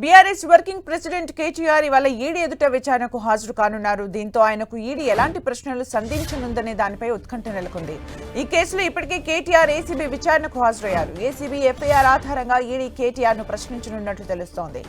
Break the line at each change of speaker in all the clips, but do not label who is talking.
BRS working president KTR ఇవాళ ED ఎదుట విచారణకు హాజరు కానున్నారు. దీంతో ఆయనకు ఈడీ ఎలాంటి ప్రశ్నలు సంధించనుందనే దానిపై ఉత్కంఠ నెలకొంది. ఈ కేసులో ఇప్పటికే కేటీఆర్ ఏసీబీ విచారణకు హాజరయ్యారు. ఏసీబీ ఎఫ్ఐఆర్ ఆధారంగా ఈడీ కేటీఆర్ ను ప్రశ్నించనున్నట్లు తెలుస్తోంది.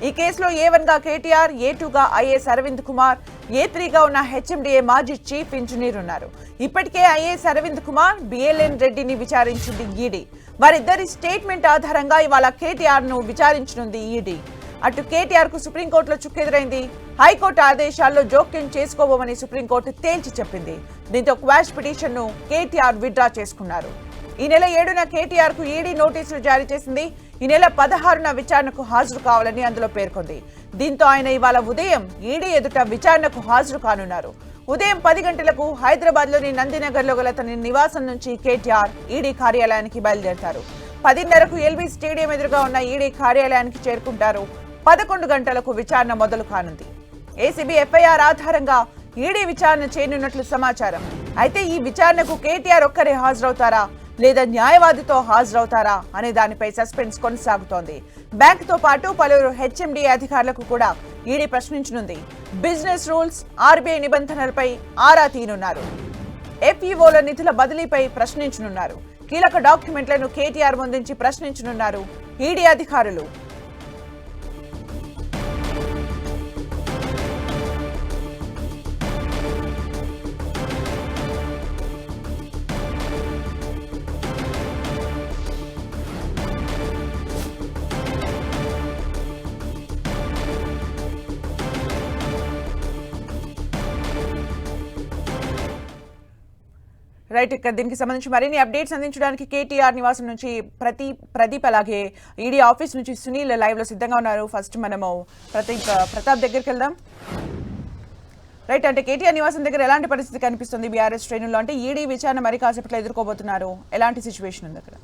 ఈ కేసులో A1 గా కేటీఆర్, A2 గా ఐఏఎస్ అరవింద్ కుమార్, A3 గా ఉన్న హెచ్ఎండిఏ మాజీ చీఫ్ ఇంజనీర్ ఉన్నారు. ఇప్పటికే ఐఏఎస్ అరవింద్ కుమార్, BLN రెడ్డిని విచారించింది ఈడీ. వారిద్దరి స్టేట్మెంట్ ఆధారంగా ఇవాళ కేటీఆర్ ను విచారించనుంది ఈడీ. అటు కేటీఆర్ కు సుప్రీంకోర్టులో చుక్కెదురైంది. హైకోర్టు ఆదేశాల్లో జోక్యం చేసుకోబోమని సుప్రీంకోర్టు తేల్చి చెప్పింది. దీంతో క్వాష్ పిటిషన్ ను కేటీఆర్ విత్డ్రా చేసుకున్నారు. ఈ నెల 7న కేటీఆర్ కు ఈడీ నోటీసులు జారీ చేసింది. ఈ నెల 16న విచారణకు హాజరు కావాలని అందులో పేర్కొంది. దీంతో ఆయన ఇవాళ ఉదయం ఈడీ ఎదుట విచారణకు హాజరు కానున్నారు. ఉదయం 10 గంటలకు హైదరాబాద్ లోని నందినగర్ లో గల తన నివాసం నుంచి కేటీఆర్ ఈడీ కార్యాలయానికి బయలుదేరతారు. 10:30కు ఎల్బీ స్టేడియం ఎదురుగా ఉన్న ఈడీ కార్యాలయానికి చేరుకుంటారు. 11 గంటలకు విచారణ మొదలు కానుంది. ఏసీబీ ఎఫ్ఐఆర్ ఆధారంగా ఈడీ విచారణ చేయనున్నట్లు సమాచారం. అయితే ఈ విచారణకు కేటీఆర్ ఒక్కరే హాజరవుతారా లేదా న్యాయవాదితో హాజరవుతారా అనే దానిపై సస్పెన్స్ కొనసాగుతోంది. బ్యాంకుతో పాటు పలువురు హెచ్ఎండిఏ అధికారులకు కూడా ఈడీ ప్రశ్నించనుంది. బిజినెస్ రూల్స్, ఆర్బీఐ నిబంధనలపై ఆరా తీయనున్నారు. ఎఫ్ఈఓల నిధుల బదిలీపై ప్రశ్నించనున్నారు. కీలక డాక్యుమెంట్లను కేటీఆర్ ముందుంచి ప్రశ్నించనున్నారు ఈడీ అధికారులు. రైట్, ఇక్కడ దీనికి సంబంధించి మరిన్ని అప్డేట్స్ అందించడానికి కేటీఆర్ నివాసం నుంచి ప్రదీప్ అలాగే ఈడీ ఆఫీస్ నుంచి సునీల్ లైవ్ లో సిద్ధంగా ఉన్నారు. ఫస్ట్ మనము ప్రతాప్ దగ్గరికి వెళ్దాం. రైట్, అంటే కేటీఆర్ నివాసం దగ్గర ఎలాంటి పరిస్థితి కనిపిస్తుంది బీఆర్ఎస్ శ్రేణుల్లో? అంటే ఈడీ విచారణ మరి కాసేపట్లో ఎదుర్కోబోతున్నారు. ఎలాంటి సిచ్యువేషన్ ఉంది అక్కడ?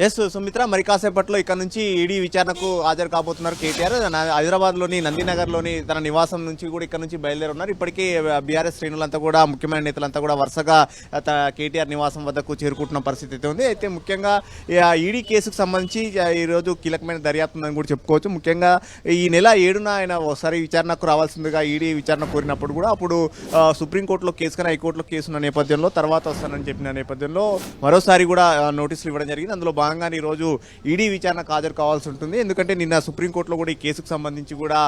ఎస్ సుమిత్ర, మరి కాసేపట్లో ఇక్కడ నుంచి ఈడీ విచారణకు హాజరు కాబోతున్నారు కేటీఆర్. హైదరాబాద్లోని నందినగర్లోని తన నివాసం నుంచి కూడా ఇక్కడ నుంచి బయలుదేరున్నారు. ఇప్పటికీ బీఆర్ఎస్ శ్రేణులంతా కూడా, ముఖ్యమైన నేతలంతా కూడా వరుసగా కేటీఆర్ నివాసం వద్దకు చేరుకుంటున్న పరిస్థితి అయితే ఉంది. అయితే ముఖ్యంగా ఈడీ కేసుకు సంబంధించి ఈరోజు కీలకమైన దర్యాప్తు ఉందని కూడా చెప్పుకోవచ్చు. ముఖ్యంగా ఈ నెల 7న ఆయన ఒకసారి విచారణకు రావాల్సిందిగా ఈడీ విచారణ కోరినప్పుడు కూడా అప్పుడు సుప్రీంకోర్టులో కేసు కానీ హైకోర్టులో కేసు ఉన్న నేపథ్యంలో తర్వాత వస్తానని చెప్పిన నేపథ్యంలో మరోసారి కూడా నోటీసులు ఇవ్వడం జరిగింది. అందులో భాగంగానే ఈరోజు ఈడీ విచారణకు హాజరు కావాల్సి ఉంటుంది. ఎందుకంటే నిన్న సుప్రీంకోర్టులో కూడా ఈ కేసుకు సంబంధించి కూడా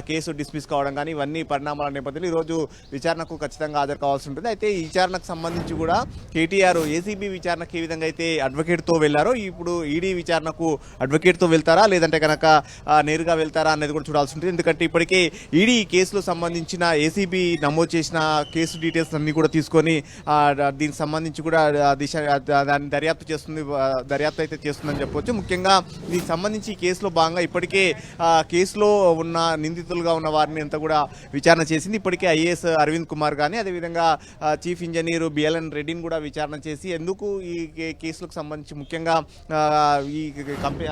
కేసు డిస్మిస్ కావడం కానీ ఇవన్నీ పరిణామాల నేపథ్యంలో ఈరోజు విచారణకు ఖచ్చితంగా హాజరు కావాల్సి ఉంటుంది. అయితే ఈ విచారణకు సంబంధించి కూడా కేటీఆర్ ఏసీబీ విచారణకు ఏ విధంగా అయితే అడ్వకేట్తో వెళ్లారో ఇప్పుడు ఈడీ విచారణకు అడ్వకేట్తో వెళ్తారా లేదంటే కనుక నేరుగా వెళ్తారా అనేది కూడా చూడాల్సి ఉంటుంది. ఎందుకంటే ఇప్పటికే ఈడీ ఈ కేసులో సంబంధించిన ఏసీబీ నమోదు చేసిన కేసు డీటెయిల్స్ అన్ని కూడా తీసుకొని దీనికి సంబంధించి కూడా దాన్ని దర్యాప్తు అయితే చేస్తుందని చెప్పవచ్చు. ముఖ్యంగా దీనికి సంబంధించి కేసులో భాగంగా ఇప్పటికే కేసులో ఉన్న నిందితులుగా ఉన్న వారిని అంతా కూడా విచారణ చేసింది. ఇప్పటికే ఐఏఎస్ అరవింద్ కుమార్ కానీ అదేవిధంగా చీఫ్ ఇంజనీర్ BLN రెడ్డిని కూడా విచారణ చేసి ఎందుకు ఈ కేసులకు సంబంధించి ముఖ్యంగా ఈ కంపెనీ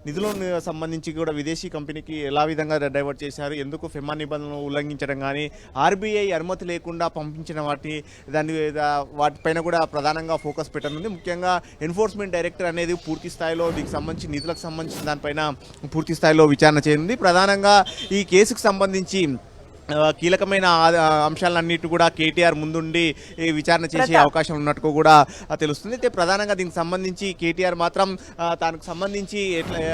నిధులను సంబంధించి కూడా విదేశీ కంపెనీకి ఎలా విధంగా డైవర్ట్ చేశారు, ఎందుకు ఫెమా నిబంధనలు ఉల్లంఘించడం కానీ ఆర్బీఐ అనుమతి లేకుండా పంపించిన వాటిపైన కూడా ప్రధానంగా ఫోకస్ పెట్టనుంది. ముఖ్యంగా ఎన్ఫోర్స్మెంట్ డైరెక్టర్ అనేది పూర్తి స్థాయిలో దీనికి సంబంధించి నిధులకు సంబంధించిన దానిపైన పూర్తి స్థాయిలో విచారణ చేయండి. ప్రధానంగా ఈ కేసుకు సంబంధించి కీలకమైన అంశాలన్నిటి కూడా కేటీఆర్ ముందుండి విచారణ చేసే అవకాశం ఉన్నట్టు కూడా తెలుస్తుంది. అయితే ప్రధానంగా దీనికి సంబంధించి కేటీఆర్ మాత్రం దానికి సంబంధించి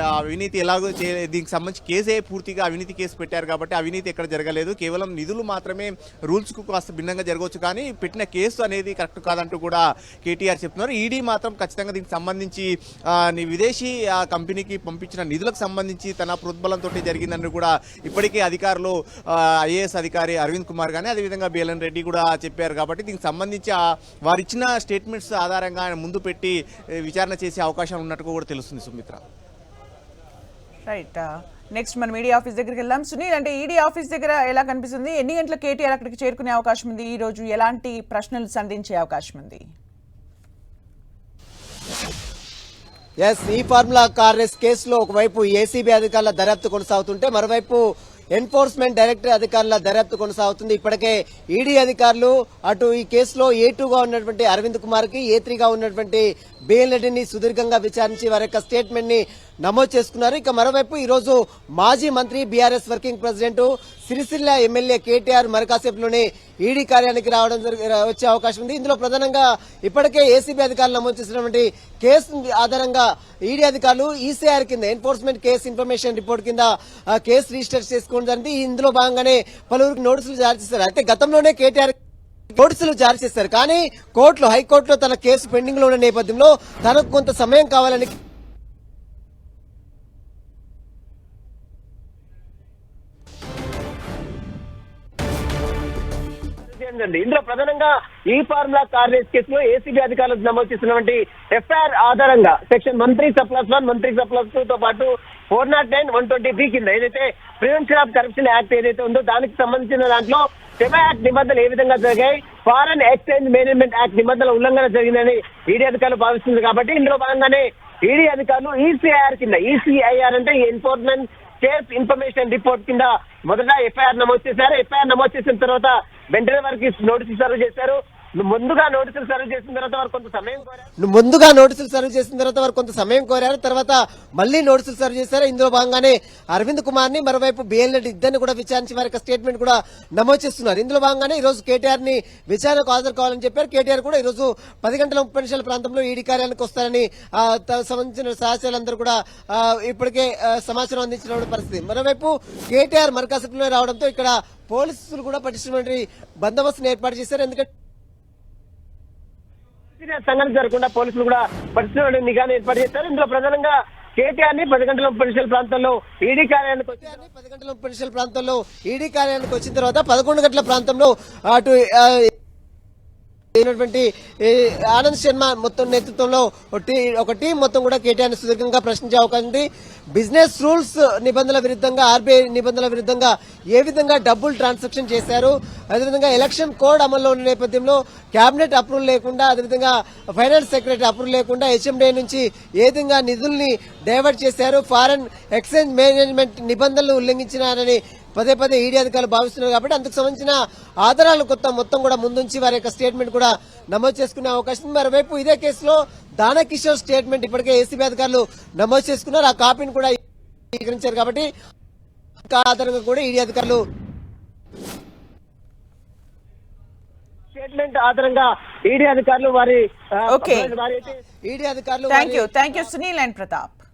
అవినీతి ఎలాగో దీనికి సంబంధించి కేసే పూర్తిగా అవినీతి కేసు పెట్టారు కాబట్టి అవినీతి ఎక్కడ జరగలేదు, కేవలం నిధులు మాత్రమే రూల్స్కు కాస్త భిన్నంగా జరగవచ్చు కానీ పెట్టిన కేసు అనేది కరెక్ట్ కాదంటూ కూడా కేటీఆర్ చెప్తున్నారు. ఈడీ మాత్రం ఖచ్చితంగా దీనికి సంబంధించి విదేశీ కంపెనీకి పంపించిన నిధులకు సంబంధించి తన ప్రోద్బలంతో జరిగిందని కూడా ఇప్పటికే అధికారులు ఐఏఎస్ అధికారి అరవింద్ కుమార్ కానీ అదేవిధంగా BLN రెడ్డి కూడా చెప్పారు. కాబట్టి దీనికి సంబంధించి వారు ఇచ్చిన స్టేట్మెంట్స్ ఆధారంగా ఆయన ముందు పెట్టి విచారణ చేసే అవకాశం ఉన్నట్టు కూడా తెలుస్తుంది. సుమిత్ర,
రైట్, నెక్స్ట్ మనం ఈడీ ఆఫీస్ దగ్గరికి వెళ్దాం. సునీల్, అంటే ఈడీ ఆఫీస్ దగ్గర ఎలా కనిపిస్తుంది? ఎన్ని గంటలకు కేటీఆర్ అక్కడికి చేరుకునే అవకాశం ఉంది? ఈ రోజు ఎలాంటి ప్రశ్నలు సంధించే అవకాశం ఉంది?
ఈ ఫార్ములా కార్ రేస్ కేసులో ఒకవైపు ఏసీబీ అధికారుల దర్యాప్తు కొనసాగుతుంటే మరోవైపు ఎన్ఫోర్స్మెంట్ డైరెక్టర్ అధికారుల దర్యాప్తు కొనసాగుతుంది. ఇప్పటికే ఈడీ అధికారులు అటు ఈ కేసులో A2గా ఉన్నటువంటి అరవింద్ కుమార్ కి A3గా ఉన్నటువంటి బిఎన్ రెడ్డిని సుదీర్ఘంగా విచారించి వారి యొక్క స్టేట్మెంట్ ని నమోదు చేసుకున్నారు. ఇక మరోవైపు ఈ రోజు మాజీ మంత్రి BRS working president Sircilla MLA KTR మరికాసేపులోనే ఈడీ కార్యాలయానికి వచ్చే అవకాశం ఉంది. ఇందులో ప్రధానంగా ఇప్పటికే ఏసీబీ అధికారులు నమోదు చేసినటువంటి కేసు ఆధారంగా ఈడీ అధికారులు ఈసీఆర్ కింద ఎన్ఫోర్స్మెంట్ కేసు ఇన్ఫర్మేషన్ రిపోర్ట్ కింద కేసు రిజిస్టర్ చేసుకోవడం జరిగింది. ఇందులో భాగంగానే పలువురికి నోటీసులు జారీ చేశారు. అయితే గతంలోనే కేటీఆర్ నోటీసులు జారీ చేశారు. కానీ హైకోర్టులో తన కేసు పెండింగ్ లో ఉన్న నేపథ్యంలో తనకు కొంత సమయం కావాలని ఇందులో ప్రధానంగా ఈ ఫార్ములా కార్ రేస్ కేసులో ఏసీబీ అధికారులు నమోదు చేసినటువంటి ఎఫ్ఐఆర్ ఆధారంగా సెక్షన్ 13+1, 13+2 తో పాటు 409, 120B కింద ఏదైతే ప్రివెన్షన్ ఆఫ్ కరప్షన్ యాక్ట్ ఏదైతే ఉందో దానికి సంబంధించిన దాంట్లో సెమా యాక్ట్ నిబంధనలు ఏ విధంగా జరిగాయి, ఫారెన్ ఎక్స్చేంజ్ మేనేజ్మెంట్ యాక్ట్ నిబంధనల ఉల్లంఘన జరిగిందని ఈడీ అధికారులు భావిస్తుంది. కాబట్టి ఇందులో భాగంగానే ఈడీ అధికారులు ఈసీఐఆర్ కింద, ఈసీఐఆర్ అంటే ఎన్ఫోర్స్మెంట్ కేస్ ఇన్ఫర్మేషన్ రిపోర్ట్ కింద మొదట ఎఫ్ఐఆర్ నమోదు చేశారు. ఎఫ్ఐఆర్ నమోదు చేసిన తర్వాత వెంటనే వారికి నోటీసులు సర్వ్ చేశారు. ముందుగా నోటీసులు సర్వ్ చేసిన తర్వాత వారు కొంత సమయం కోరారు. తర్వాత మళ్ళీ నోటీసులు సర్వ్ చేశారు. ఇందులో భాగంగానే అరవింద్ కుమార్ ని మరోవైపు బిఎన్ రెడ్డి ఇద్దరిని కూడా విచారించి వారి స్టేట్మెంట్ కూడా నమోదు చేస్తున్నారు. ఇందులో భాగంగానే ఈ రోజు కేటీఆర్ ని విచారణకు హాజరు కావాలని చెప్పారు. కేటీఆర్ కూడా ఈ రోజు 10:30 ప్రాంతంలో ఈడీ కార్యాలయానికి వస్తారని సంబంధించిన సహచరులందరూ కూడా ఇప్పటికే సమాచారం అందించిన పరిస్థితి. మరోవైపు కేటీఆర్ మరికాసేపులో రావడంతో ఇక్కడ పోలీసులు కూడా పటిష్టమైన బందోబస్తును ఏర్పాటు చేశారు. ఎందుకంటే సంఘటన జరగకుండా పోలీసులు కూడా పటిష్టమైన నిఘాను ఏర్పాటు చేశారు. ఇందులో ప్రధానంగా కేటీఆర్ ని 10:30 ప్రాంతంలో ఈడీ కార్యాలయానికి వచ్చారు. 10:30 ఈడీ కార్యాలయానికి వచ్చిన తర్వాత 11 గంటల ప్రాంతంలో అటు ఆనంద్ శర్మ మొత్తం నేతృత్వంలో ఒక టీం మొత్తం కూడా కేటీఆర్ ని సుదీర్ఘంగా ప్రశ్నించే అవకాశం ఉంది. బిజినెస్ రూల్స్ నిబంధనల విరుద్ధంగా, ఆర్బీఐ నిబంధనల విరుద్ధంగా ఏ విధంగా డబ్బులు ట్రాన్సాక్షన్ చేశారు, అదేవిధంగా ఎలక్షన్ కోడ్ అమల్లో ఉన్న నేపథ్యంలో కేబినెట్ అప్రూవల్ లేకుండా, అదేవిధంగా ఫైనాన్స్ సెక్రటరీ అప్రూవల్ లేకుండా హెచ్ఎండిఏ నుంచి ఏ విధంగా నిధుల్ని డైవర్ట్ చేశారు, ఫారెన్ ఎక్స్చేంజ్ మేనేజ్మెంట్ నిబంధనలు ఉల్లంఘించినారని పదే ఈడీ అధికారులు భావిస్తున్నారు. కాబట్టి అందుకు సంబంధించిన ఆధారాలు మొత్తం కూడా ముందుంచి వారి యొక్క స్టేట్మెంట్ కూడా నమోదు చేసుకునే అవకాశం ఉంది. మరోవైపు ఇదే కేసులో దానకిషోర్ స్టేట్మెంట్ ఇప్పటికే ఏసీబీ అధికారులు నమోదు చేసుకున్నారు. ఆ కాపీని కూడా స్వీకరించారు. కాబట్టి ఆధారంగా కూడా ఈడీ అధికారులు స్టేట్మెంట్ ఆధారంగా ఈడీ అధికారులు వారి
thank you Sunil and Pratap.